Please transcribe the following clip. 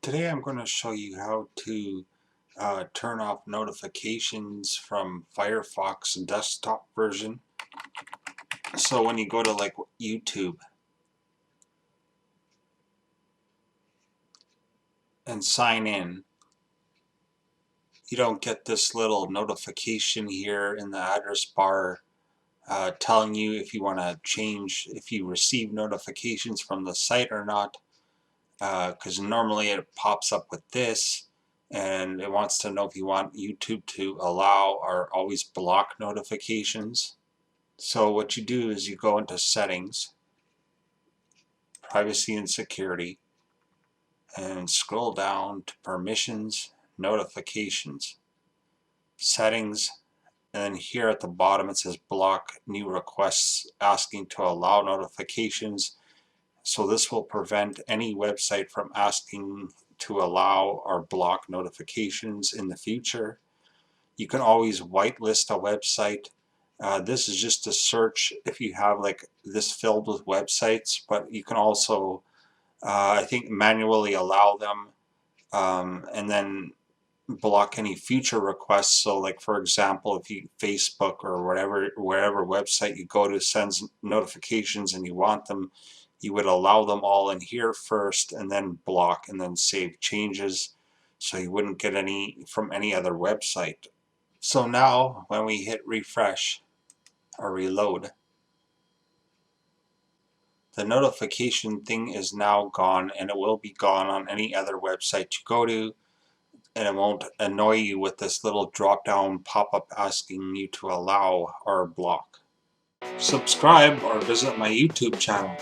Today I'm going to show you how to turn off notifications from Firefox desktop version. So when you go to like YouTube and sign in, you don't get this little notification here in the address bar telling you if you want to change, if you receive notifications from the site or not, because normally it pops up with this. And it wants to know if you want YouTube to allow or always block notifications. So what you do is you go into settings, privacy and security, and scroll down to permissions, notifications, settings, and then here at the bottom it says block new requests, asking to allow notifications. So this will prevent any website from asking to allow or block notifications in the future. You can always whitelist a website. This is just a search if you have like this filled with websites, but you can also I think manually allow them and then block any future requests. So like for example, if you Facebook or wherever website you go to sends notifications and you want them, you would allow them all in here first and then block and then save changes so you wouldn't get any from any other website. So now when we hit refresh or reload, the notification thing is now gone, and it will be gone on any other website you go to, and it won't annoy you with this little drop down pop-up asking you to allow or block. Subscribe or visit my YouTube channel.